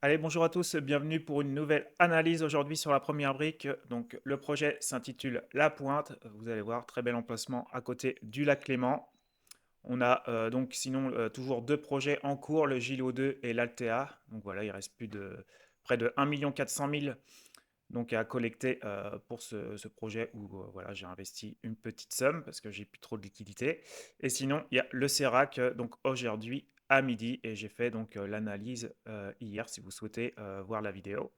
Allez, bonjour à tous, bienvenue pour une nouvelle analyse aujourd'hui sur la première brique. Donc, le projet s'intitule La Pointe. Vous allez voir, très bel emplacement à côté du lac Léman. On a donc sinon toujours deux projets en cours, le Gilo 2 et l'Altea. Donc voilà, il reste plus de près de 1 400 000 donc à collecter pour ce projet où voilà, j'ai investi une petite somme parce que j'ai plus trop de liquidité. Et sinon, il y a le Cerac donc aujourd'hui à midi et j'ai fait donc l'analyse hier si vous souhaitez voir la vidéo.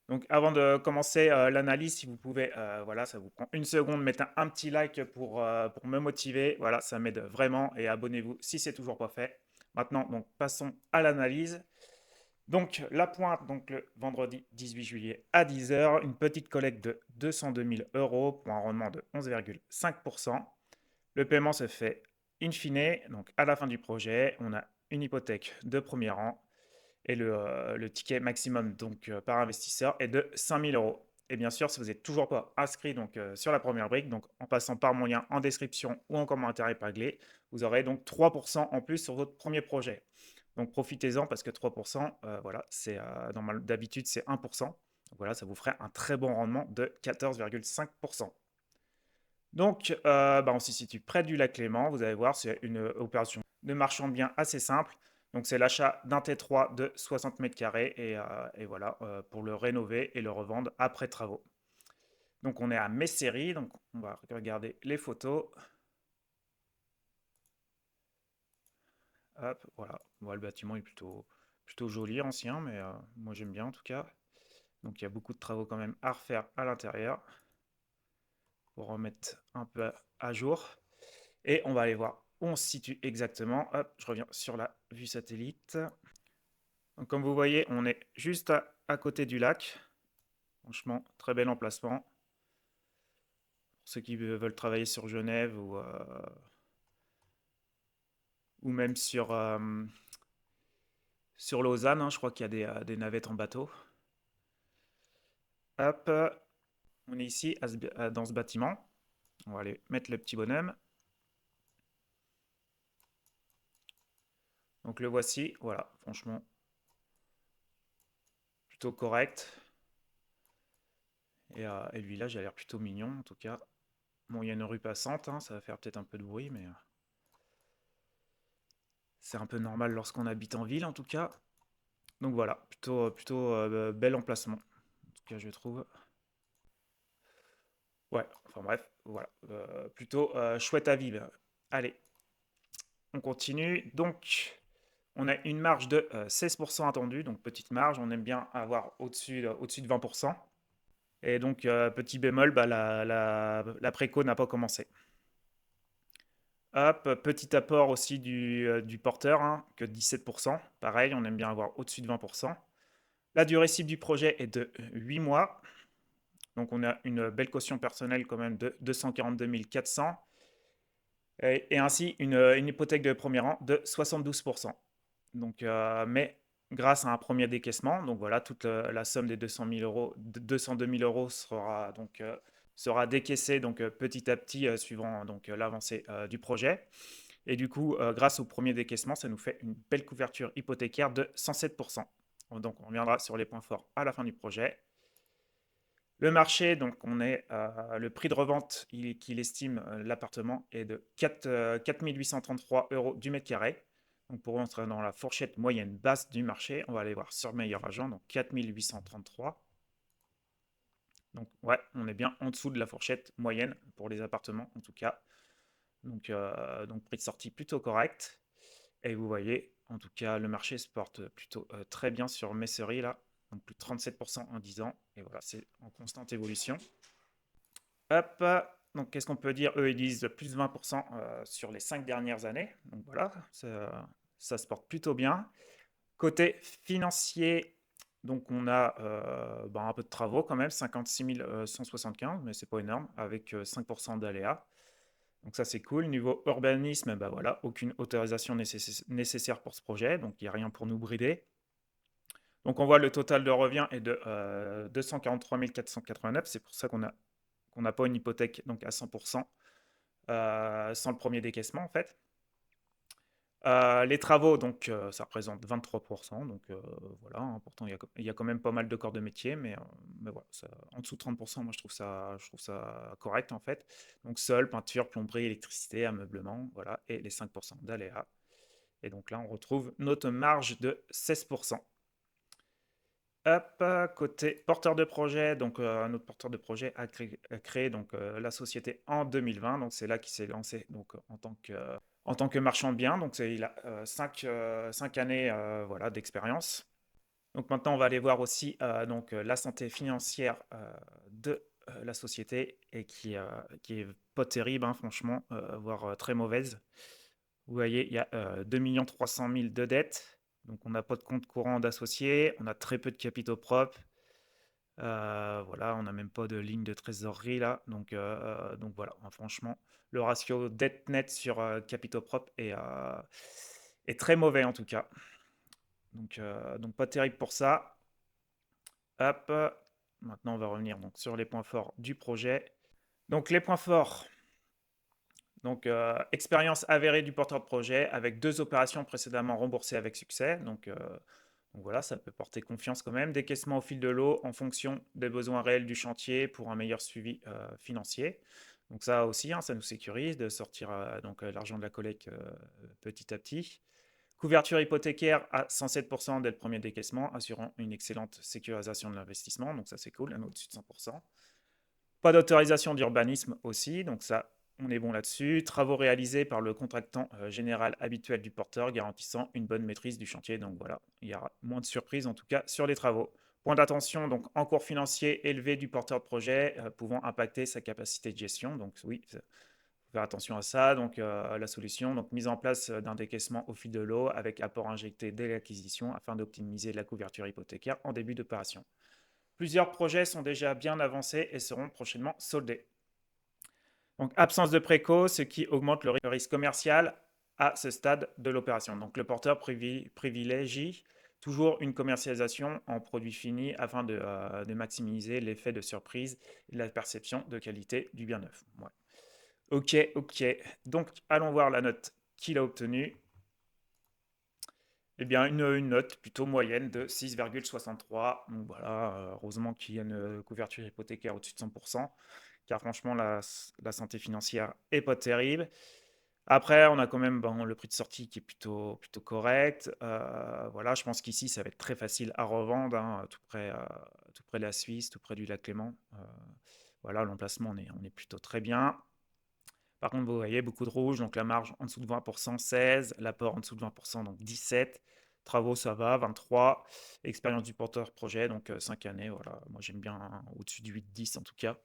Donc avant de commencer l'analyse, si vous pouvez, voilà, ça vous prend une seconde, mettez un petit like pour me motiver. Voilà, ça m'aide vraiment et abonnez-vous si c'est toujours pas fait. Maintenant, donc passons à l'analyse. Donc, la pointe, donc le vendredi 18 juillet à 10 heures, une petite collecte de 202 000 euros pour un rendement de 11,5%. Le paiement se fait in fine, donc à la fin du projet, on a une hypothèque de premier rang et le ticket maximum donc, par investisseur est de 5 000 euros. Et bien sûr, si vous n'êtes toujours pas inscrit donc, sur la première brique, donc en passant par mon lien en description ou en commentaire épinglé, vous aurez donc 3% en plus sur votre premier projet. Donc profitez-en parce que 3%, voilà, c'est d'habitude c'est 1%. Donc voilà, ça vous ferait un très bon rendement de 14,5%. Donc, on se situe près du lac Léman. Vous allez voir, c'est une opération de marchand de biens assez simple. Donc, c'est l'achat d'un T3 de 60 mètres carrés et voilà, pour le rénover et le revendre après travaux. Donc, on est à Messery. Donc, on va regarder les photos. Hop, voilà. Bon, le bâtiment est plutôt joli, ancien, mais moi j'aime bien en tout cas. Donc, il y a beaucoup de travaux quand même à refaire à l'intérieur pour remettre un peu à jour. Et on va aller voir où on se situe exactement. Hop, je reviens sur la vue satellite. Donc, comme vous voyez, on est juste à côté du lac. Franchement, très bel emplacement. Pour ceux qui veulent travailler sur Genève ou même sur Lausanne, hein, je crois qu'il y a des navettes en bateau. Hop, on est ici dans ce bâtiment. On va aller mettre le petit bonhomme. Donc le voici, voilà, franchement, plutôt correct. Et lui là, j'ai l'air plutôt mignon en tout cas. Bon, il y a une rue passante, hein, ça va faire peut-être un peu de bruit, mais c'est un peu normal lorsqu'on habite en ville en tout cas. Donc voilà, plutôt bel emplacement, en tout cas je trouve. Ouais, enfin bref, voilà, plutôt chouette à vivre. Allez, on continue. Donc, on a une marge de 16% attendue, donc petite marge, on aime bien avoir au-dessus de 20%. Et donc, petit bémol, bah, la préco n'a pas commencé. Hop, petit apport aussi du porteur, hein, que 17%. Pareil, on aime bien avoir au-dessus de 20%. La durée cible du projet est de 8 mois. Donc on a une belle caution personnelle quand même de 242 400. Et ainsi une hypothèque de premier rang de 72%. Donc, mais grâce à un premier décaissement, donc voilà, toute la somme des 200 000 euros, 202 000 euros sera décaissée donc, petit à petit suivant donc, l'avancée du projet. Et du coup, grâce au premier décaissement, ça nous fait une belle couverture hypothécaire de 107%. Donc, on reviendra sur les points forts à la fin du projet. Le marché, donc on est le prix de revente qu'il estime l'appartement est de 4 833 euros du mètre carré. Donc pour rentrer dans la fourchette moyenne basse du marché, on va aller voir sur Meilleur Agent, donc 4 833. Donc ouais, on est bien en dessous de la fourchette moyenne pour les appartements en tout cas. Donc prix de sortie plutôt correct. Et vous voyez, en tout cas, le marché se porte plutôt très bien sur Messery là. Donc plus de 37% en 10 ans. Et voilà, c'est en constante évolution. Hop, donc qu'est-ce qu'on peut dire? Eux, ils disent plus de 20% sur les 5 dernières années. Donc voilà, ça se porte plutôt bien. Côté financier, donc on a un peu de travaux quand même, 56 175, mais c'est pas énorme, avec 5% d'aléas. Donc ça c'est cool. Niveau urbanisme, bah voilà, aucune autorisation nécessaire pour ce projet, donc il n'y a rien pour nous brider. Donc on voit le total de revient est de 243 489, c'est pour ça qu'on n'a pas une hypothèque donc à 100% sans le premier décaissement en fait. Les travaux, donc ça représente 23%, donc voilà, hein, pourtant il y a quand même pas mal de corps de métier, mais voilà, en dessous de 30%, moi je trouve ça correct en fait. Donc sol, peinture, plomberie, électricité, ameublement, voilà, et les 5% d'aléas. Et donc là, on retrouve notre marge de 16%. Hop, côté porteur de projet, donc notre porteur de projet a créé donc, la société en 2020, donc c'est là qu'il s'est lancé donc, en tant que marchand de biens, donc il a 5 années voilà, d'expérience. Donc maintenant, on va aller voir aussi donc, la santé financière de la société et qui est pas terrible, hein, franchement, voire très mauvaise. Vous voyez, il y a 2 300 000 de dettes. Donc, on n'a pas de compte courant d'associés. On a très peu de capitaux propres. Voilà, on n'a même pas de ligne de trésorerie là. Donc voilà, hein, franchement, le ratio dette nette sur capitaux propres est très mauvais en tout cas. Donc pas terrible pour ça. Hop. Maintenant, on va revenir donc, sur les points forts du projet. Donc les points forts. Donc, expérience avérée du porteur de projet avec 2 opérations précédemment remboursées avec succès. Donc voilà, ça peut porter confiance quand même. Décaissement au fil de l'eau en fonction des besoins réels du chantier pour un meilleur suivi financier. Donc ça aussi, hein, ça nous sécurise de sortir donc l'argent de la collecte petit à petit. Couverture hypothécaire à 107% dès le premier décaissement, assurant une excellente sécurisation de l'investissement. Donc ça, c'est cool, hein, au-dessus de 100%. Pas d'autorisation d'urbanisme aussi, donc ça, on est bon là-dessus. Travaux réalisés par le contractant général habituel du porteur, garantissant une bonne maîtrise du chantier. Donc voilà, il y aura moins de surprises en tout cas sur les travaux. Point d'attention, donc encours financier élevé du porteur de projet, pouvant impacter sa capacité de gestion. Donc oui, faut faire attention à ça. Donc la solution, donc mise en place d'un décaissement au fil de l'eau avec apport injecté dès l'acquisition afin d'optimiser la couverture hypothécaire en début d'opération. Plusieurs projets sont déjà bien avancés et seront prochainement soldés. Donc, absence de préco, ce qui augmente le risque commercial à ce stade de l'opération. Donc, le porteur privilégie toujours une commercialisation en produit fini afin de maximiser l'effet de surprise et la perception de qualité du bien neuf. Ouais. Ok. Donc, allons voir la note qu'il a obtenue. Eh bien, une note plutôt moyenne de 6,63. Donc voilà, heureusement qu'il y a une couverture hypothécaire au-dessus de 100%, car franchement, la santé financière est pas terrible. Après, on a quand même le prix de sortie qui est plutôt correct. Voilà, je pense qu'ici, ça va être très facile à revendre, hein, tout près de la Suisse, tout près du lac Léman. Voilà, l'emplacement, on est plutôt très bien. Par contre, vous voyez, beaucoup de rouge, donc la marge en dessous de 20%, 16, l'apport en dessous de 20%, donc 17. Travaux, ça va, 23. Expérience du porteur projet, donc 5 années, voilà. Moi, j'aime bien au-dessus de 8-10 en tout cas.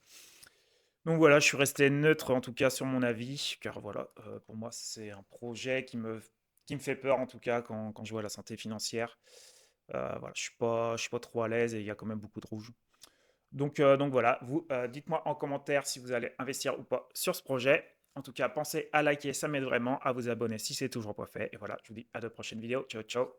Donc voilà, je suis resté neutre en tout cas sur mon avis, car voilà, pour moi, c'est un projet qui me fait peur en tout cas quand je vois la santé financière. Voilà, je suis pas trop à l'aise et il y a quand même beaucoup de rouge. Donc voilà, vous dites-moi en commentaire si vous allez investir ou pas sur ce projet. En tout cas, pensez à liker, ça m'aide vraiment, à vous abonner si c'est toujours pas fait. Et voilà, je vous dis à de prochaines vidéos. Ciao, ciao.